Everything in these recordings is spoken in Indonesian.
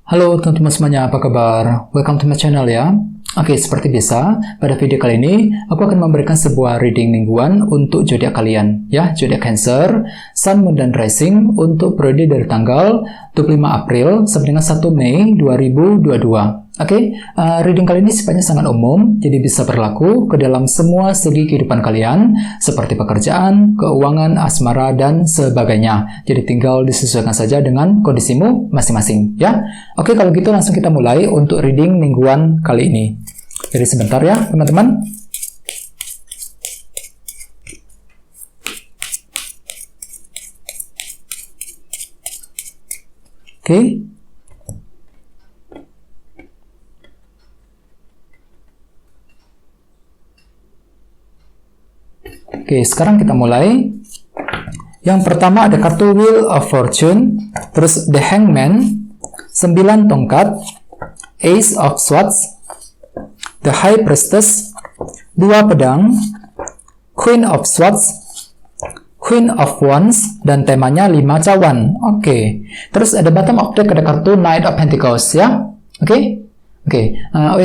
Halo teman-teman semuanya, apa kabar? Welcome to my channel ya. Oke, seperti biasa, pada video kali ini aku akan memberikan sebuah reading mingguan untuk zodiak kalian ya, zodiak Cancer, Sun, Moon, dan Rising untuk periode dari tanggal 25 April sampai dengan 1 Mei 2022. Oke, reading kali ini sifatnya sangat umum, jadi bisa berlaku ke dalam semua segi kehidupan kalian, seperti pekerjaan, keuangan, asmara, dan sebagainya. Jadi tinggal disesuaikan saja dengan kondisimu masing-masing, ya. Oke, kalau gitu langsung kita mulai untuk reading mingguan kali ini. Jadi sebentar ya, teman-teman. Oke. Oke, sekarang kita mulai. Yang pertama ada kartu Wheel of Fortune, terus The Hangman, 9 tongkat, Ace of Swords, The High Priestess, 2 pedang, Queen of Swords, Queen of Wands, dan temanya 5 cawan. Oke, terus ada bottom of deck ada kartu Knight of Pentacles ya. Oke. Oke,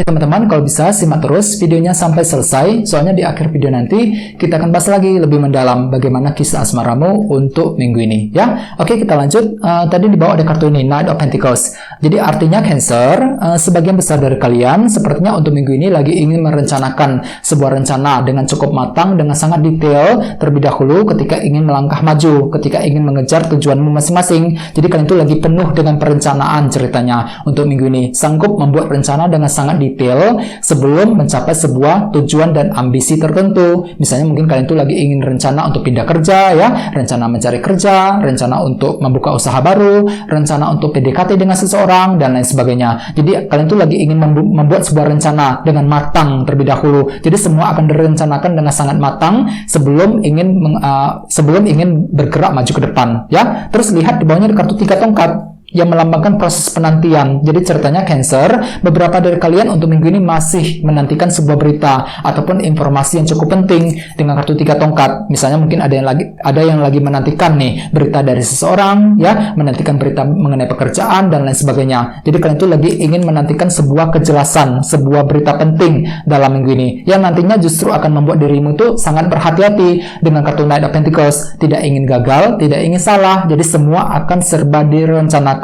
teman-teman, kalau bisa simak terus videonya sampai selesai, soalnya di akhir video nanti kita akan bahas lagi lebih mendalam bagaimana kisah asmaramu untuk minggu ini, ya. Oke, kita lanjut. Tadi di bawah ada kartu ini, Knight of Pentacles. Jadi artinya Cancer, sebagian besar dari kalian sepertinya untuk minggu ini lagi ingin merencanakan sebuah rencana dengan cukup matang, dengan sangat detail terlebih dahulu ketika ingin melangkah maju, ketika ingin mengejar tujuanmu masing-masing. Jadi kalian itu lagi penuh dengan perencanaan ceritanya untuk minggu ini, sanggup membuat rencana dengan sangat detail sebelum mencapai sebuah tujuan dan ambisi tertentu. Misalnya mungkin kalian itu lagi ingin rencana untuk pindah kerja ya, rencana mencari kerja, rencana untuk membuka usaha baru, rencana untuk PDKT dengan seseorang, dan lain sebagainya. Jadi kalian itu lagi ingin membuat sebuah rencana dengan matang terlebih dahulu. Jadi semua akan direncanakan dengan sangat matang sebelum ingin bergerak maju ke depan ya. Terus lihat di bawahnya ada kartu 3 tongkat yang melambangkan proses penantian. Jadi ceritanya Cancer, beberapa dari kalian untuk minggu ini masih menantikan sebuah berita ataupun informasi yang cukup penting dengan kartu 3 tongkat. Misalnya mungkin ada yang lagi menantikan nih berita dari seseorang ya, menantikan berita mengenai pekerjaan dan lain sebagainya. Jadi kalian itu lagi ingin menantikan sebuah kejelasan, sebuah berita penting dalam minggu ini yang nantinya justru akan membuat dirimu tuh sangat berhati-hati dengan kartu Knight of Pentacles. Tidak ingin gagal, tidak ingin salah. Jadi semua akan serba direncanakan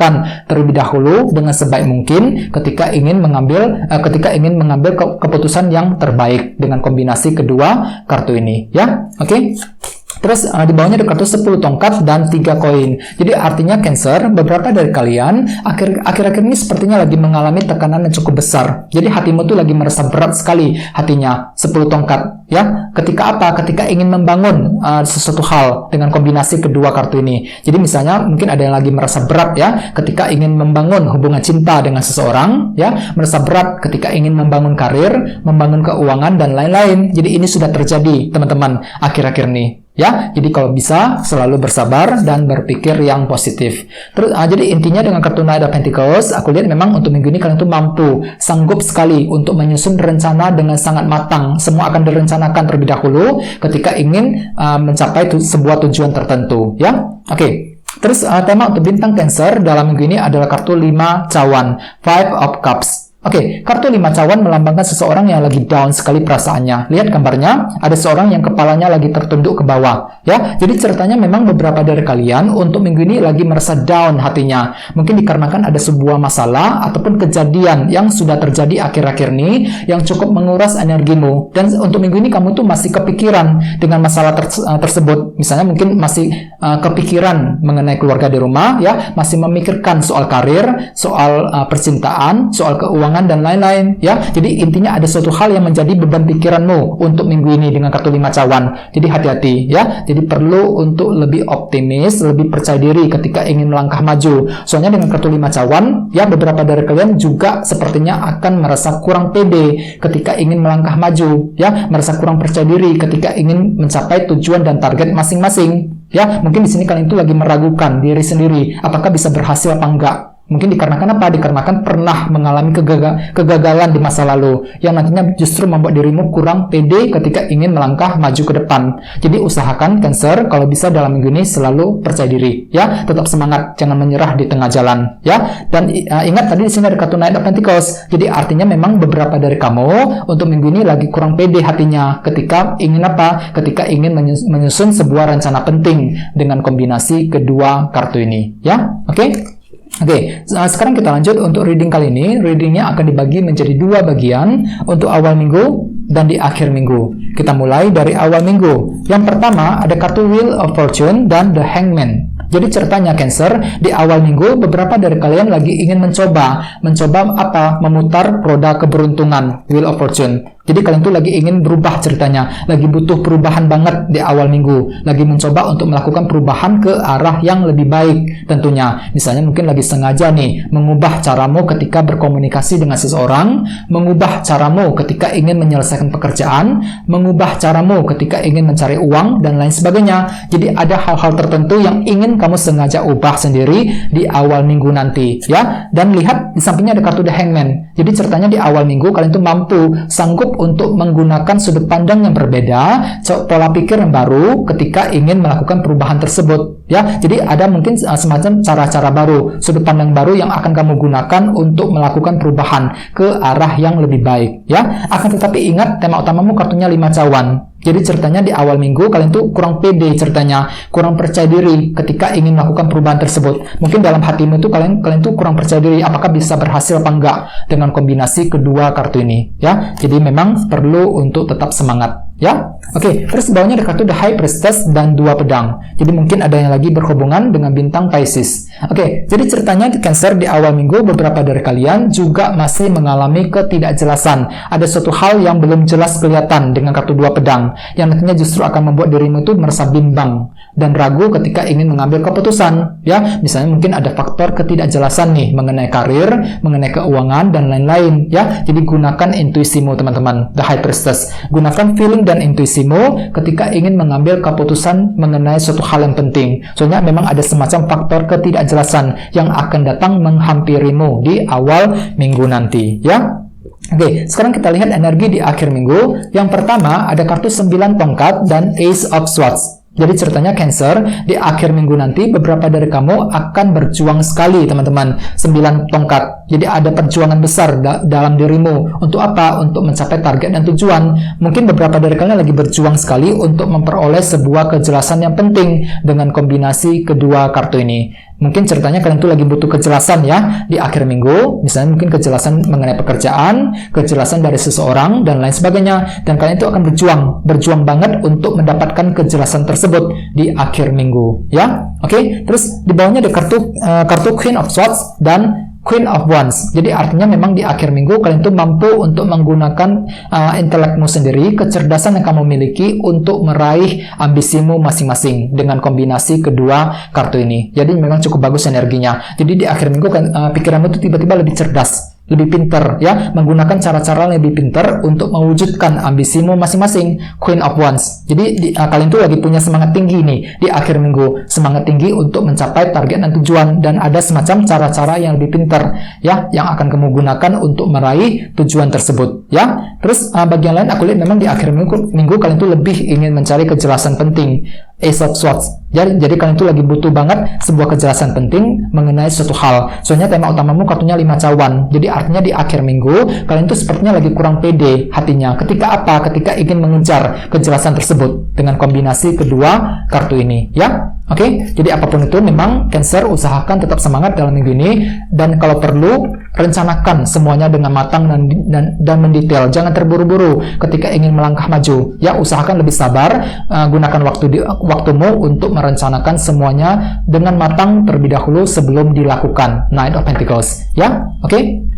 terlebih dahulu dengan sebaik mungkin ketika ingin mengambil keputusan yang terbaik dengan kombinasi kedua kartu ini ya. Oke. Terus di bawahnya ada kartu 10 tongkat dan 3 koin. Jadi artinya Cancer, beberapa dari kalian akhir-akhir ini sepertinya lagi mengalami tekanan yang cukup besar. Jadi hatimu tuh lagi merasa berat sekali hatinya. 10 tongkat ya. Ketika apa? Ketika ingin membangun sesuatu hal dengan kombinasi kedua kartu ini. Jadi misalnya mungkin ada yang lagi merasa berat ya ketika ingin membangun hubungan cinta dengan seseorang ya, merasa berat ketika ingin membangun karir, membangun keuangan dan lain-lain. Jadi ini sudah terjadi teman-teman akhir-akhir ini. Ya, jadi kalau bisa selalu bersabar dan berpikir yang positif. Terus, jadi intinya dengan kartu Knight of Pentacles, aku lihat memang untuk minggu ini kalian tuh mampu, sanggup sekali untuk menyusun rencana dengan sangat matang. Semua akan direncanakan terlebih dahulu ketika ingin mencapai sebuah tujuan tertentu. Ya, oke. Terus tema untuk bintang Cancer dalam minggu ini adalah kartu 5 cawan, 5 of Cups. Oke, kartu 5 cawan melambangkan seseorang yang lagi down sekali perasaannya. Lihat gambarnya, ada seorang yang kepalanya lagi tertunduk ke bawah. Ya, jadi ceritanya memang beberapa dari kalian untuk minggu ini lagi merasa down hatinya. Mungkin dikarenakan ada sebuah masalah ataupun kejadian yang sudah terjadi akhir-akhir ini yang cukup menguras energimu. Dan untuk minggu ini kamu tuh masih kepikiran dengan masalah tersebut. Misalnya mungkin masih kepikiran mengenai keluarga di rumah, ya, masih memikirkan soal karir, soal percintaan, soal keuangan dan lain-lain ya. Jadi intinya ada suatu hal yang menjadi beban pikiranmu untuk minggu ini dengan kartu 5 cawan. Jadi hati-hati ya. Jadi perlu untuk lebih optimis, lebih percaya diri ketika ingin melangkah maju. Soalnya dengan kartu 5 cawan ya, beberapa dari kalian juga sepertinya akan merasa kurang pede ketika ingin melangkah maju ya, merasa kurang percaya diri ketika ingin mencapai tujuan dan target masing-masing ya. Mungkin di sini kalian itu lagi meragukan diri sendiri apakah bisa berhasil apa enggak. Mungkin dikarenakan apa? Dikarenakan pernah mengalami kegagalan di masa lalu yang nantinya justru membuat dirimu kurang pede ketika ingin melangkah maju ke depan. Jadi usahakan Cancer kalau bisa dalam minggu ini selalu percaya diri, ya. Tetap semangat, jangan menyerah di tengah jalan, ya. Dan ingat tadi di sini ada kartu Knight of Pentacles. Jadi artinya memang beberapa dari kamu untuk minggu ini lagi kurang pede hatinya ketika ingin apa? Ketika ingin menyusun sebuah rencana penting dengan kombinasi kedua kartu ini, ya. Oke, sekarang kita lanjut untuk reading kali ini. Readingnya akan dibagi menjadi dua bagian untuk awal minggu dan di akhir minggu. Kita mulai dari awal minggu. Yang pertama ada kartu Wheel of Fortune dan The Hangman. Jadi ceritanya Cancer, di awal minggu beberapa dari kalian lagi ingin mencoba apa? Memutar roda keberuntungan, Wheel of Fortune. Jadi kalian tuh lagi ingin berubah ceritanya, lagi butuh perubahan banget di awal minggu, lagi mencoba untuk melakukan perubahan ke arah yang lebih baik tentunya. Misalnya mungkin lagi sengaja nih mengubah caramu ketika berkomunikasi dengan seseorang, mengubah caramu ketika ingin menyelesaikan pekerjaan, mengubah caramu ketika ingin mencari uang dan lain sebagainya. Jadi ada hal-hal tertentu yang ingin kamu sengaja ubah sendiri di awal minggu nanti, ya. Dan lihat di sampingnya ada kartu The Hangman. Jadi ceritanya di awal minggu kalian tuh sanggup untuk menggunakan sudut pandang yang berbeda, pola pikir yang baru ketika ingin melakukan perubahan tersebut, ya. Jadi ada mungkin semacam cara-cara baru, sudut pandang baru yang akan kamu gunakan untuk melakukan perubahan ke arah yang lebih baik, ya. Akan tetapi ingat, tema utamamu kartunya 5 cawan. Jadi ceritanya di awal minggu kalian tuh kurang pede ceritanya, kurang percaya diri ketika ingin melakukan perubahan tersebut. Mungkin dalam hatimu tuh kalian tuh kurang percaya diri apakah bisa berhasil apa enggak dengan kombinasi kedua kartu ini, ya. Jadi memang perlu untuk tetap semangat, ya. Oke, terus bawahnya ada kartu The High Priestess dan 2 pedang. Jadi mungkin ada yang lagi berhubungan dengan bintang Pisces. Oke, jadi ceritanya di Cancer di awal minggu beberapa dari kalian juga masih mengalami ketidakjelasan. Ada suatu hal yang belum jelas kelihatan dengan kartu 2 pedang, yang nantinya justru akan membuat dirimu itu merasa bimbang dan ragu ketika ingin mengambil keputusan, ya. Misalnya mungkin ada faktor ketidakjelasan nih mengenai karir, mengenai keuangan dan lain-lain, ya. Jadi gunakan intuisimu teman-teman, The High Priestess. Gunakan feeling dan intuisimu ketika ingin mengambil keputusan mengenai suatu hal yang penting. Soalnya memang ada semacam faktor ketidakjelasan yang akan datang menghampirimu di awal minggu nanti, ya. Oke, sekarang kita lihat energi di akhir minggu. Yang pertama ada kartu 9 tongkat dan Ace of Swords. Jadi ceritanya Cancer, di akhir minggu nanti beberapa dari kamu akan berjuang sekali teman-teman. 9 tongkat. Jadi ada perjuangan besar dalam dirimu. Untuk apa? Untuk mencapai target dan tujuan. Mungkin beberapa dari kalian lagi berjuang sekali untuk memperoleh sebuah kejelasan yang penting dengan kombinasi kedua kartu ini. Mungkin ceritanya kalian tuh lagi butuh kejelasan, ya, di akhir minggu. Misalnya mungkin kejelasan mengenai pekerjaan, kejelasan dari seseorang, dan lain sebagainya. Dan kalian itu akan berjuang banget untuk mendapatkan kejelasan tersebut di akhir minggu, ya. Oke, terus di bawahnya ada kartu Queen of Swords dan Queen of Wands. Jadi artinya memang di akhir minggu kalian tuh mampu untuk menggunakan intelekmu sendiri, kecerdasan yang kamu miliki untuk meraih ambisimu masing-masing dengan kombinasi kedua kartu ini. Jadi memang cukup bagus energinya. Jadi di akhir minggu pikiranmu tuh tiba-tiba lebih cerdas, lebih pinter, ya, menggunakan cara-cara lebih pinter untuk mewujudkan ambisimu masing-masing. Queen of Wands. Jadi kalian tuh lagi punya semangat tinggi nih di akhir minggu, semangat tinggi untuk mencapai target dan tujuan, dan ada semacam cara-cara yang lebih pinter, ya, yang akan kamu gunakan untuk meraih tujuan tersebut, ya. Terus bagian lain aku lihat memang di akhir minggu kalian tuh lebih ingin mencari kejelasan penting, Ace of Swords. Jadi kalian tuh lagi butuh banget sebuah kejelasan penting mengenai suatu hal. Soalnya tema utamamu kartunya 5 cawan. Jadi artinya di akhir minggu kalian tuh sepertinya lagi kurang pede hatinya. Ketika apa? Ketika ingin mengejar kejelasan tersebut dengan kombinasi kedua kartu ini, ya. Oke, jadi apapun itu memang Cancer usahakan tetap semangat dalam minggu ini, dan kalau perlu rencanakan semuanya dengan matang dan mendetail. Jangan terburu-buru ketika ingin melangkah maju. Ya, usahakan lebih sabar, gunakan waktumu untuk merencanakan semuanya dengan matang terlebih dahulu sebelum dilakukan. Knight of Pentacles, ya. Oke,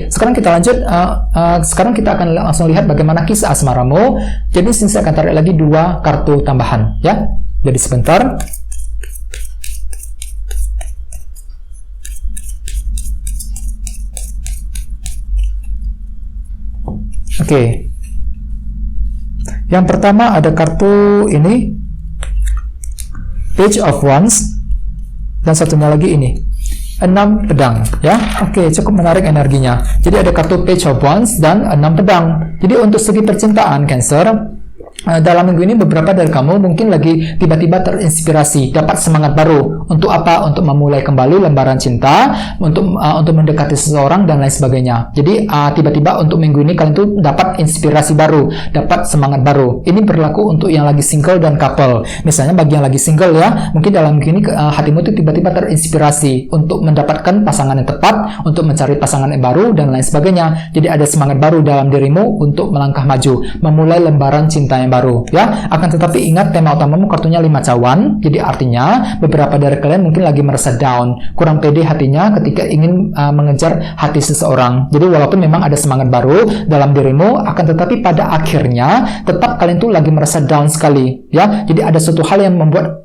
sekarang kita lanjut. Sekarang kita akan langsung lihat bagaimana kisah asmaramu. Jadi saya akan tarik lagi 2 kartu tambahan, ya. Jadi sebentar. Oke. Yang pertama ada kartu ini, Page of Wands, dan satunya lagi ini, 6 pedang ya. Oke, cukup menarik energinya. Jadi ada kartu Page of Wands dan 6 pedang. Jadi untuk segi percintaan Cancer, dalam minggu ini beberapa dari kamu mungkin lagi tiba-tiba terinspirasi, dapat semangat baru. Untuk apa? Untuk memulai kembali lembaran cinta, untuk mendekati seseorang dan lain sebagainya. Jadi tiba-tiba untuk minggu ini kalian tuh dapat inspirasi baru, dapat semangat baru. Ini berlaku untuk yang lagi single dan couple. Misalnya bagi yang lagi single ya, mungkin dalam minggu ini hatimu tuh tiba-tiba terinspirasi untuk mendapatkan pasangan yang tepat, untuk mencari pasangan yang baru dan lain sebagainya. Jadi ada semangat baru dalam dirimu untuk melangkah maju, memulai lembaran cinta yang baru ya. Akan tetapi ingat, tema utamamu kartunya 5 cawan. Jadi artinya beberapa dari kalian mungkin lagi merasa down, kurang pede hatinya ketika ingin mengejar hati seseorang. Jadi walaupun memang ada semangat baru dalam dirimu, akan tetapi pada akhirnya tetap kalian tuh lagi merasa down sekali ya. Jadi ada suatu hal yang membuat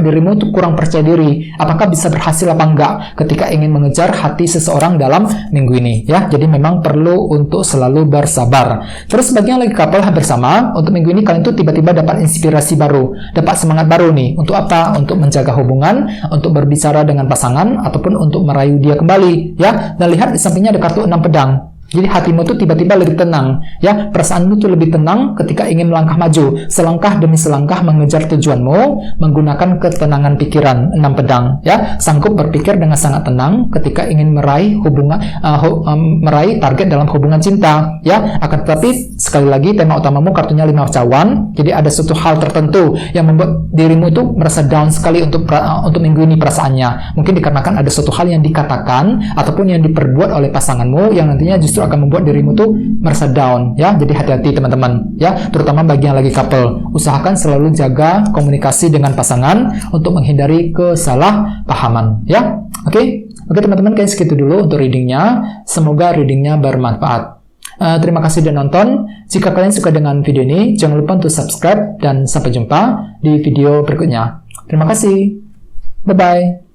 dirimu tuh kurang percaya diri. Apakah bisa berhasil apa enggak ketika ingin mengejar hati seseorang dalam minggu ini ya. Jadi memang perlu untuk selalu bersabar. Terus bagi yang lagi couple hampir sama, untuk minggu ini kalian tuh tiba-tiba dapat inspirasi baru, dapat semangat baru nih. Untuk apa? Untuk menjaga hubungan, untuk berbicara dengan pasangan, ataupun untuk merayu dia kembali ya. Dan lihat di sampingnya ada kartu 6 pedang. Jadi hatimu tuh tiba-tiba lebih tenang ya, perasaanmu tuh lebih tenang ketika ingin melangkah maju, selangkah demi selangkah mengejar tujuanmu menggunakan ketenangan pikiran. 6 pedang ya, sanggup berpikir dengan sangat tenang ketika ingin meraih meraih target dalam hubungan cinta ya. Akan tetapi sekali lagi tema utamamu kartunya 5 cawan. Jadi ada suatu hal tertentu yang membuat dirimu itu merasa down sekali untuk minggu ini perasaannya. Mungkin dikarenakan ada suatu hal yang dikatakan ataupun yang diperbuat oleh pasanganmu yang nantinya justru akan membuat dirimu tuh merasa down ya. Jadi hati-hati teman-teman ya, terutama bagi yang lagi couple. Usahakan selalu jaga komunikasi dengan pasangan untuk menghindari kesalahpahaman ya. Oke teman-teman, kayak segitu dulu untuk readingnya. Semoga readingnya bermanfaat. Terima kasih sudah nonton. Jika kalian suka dengan video ini, jangan lupa untuk subscribe dan sampai jumpa di video berikutnya. Terima kasih. Bye-bye.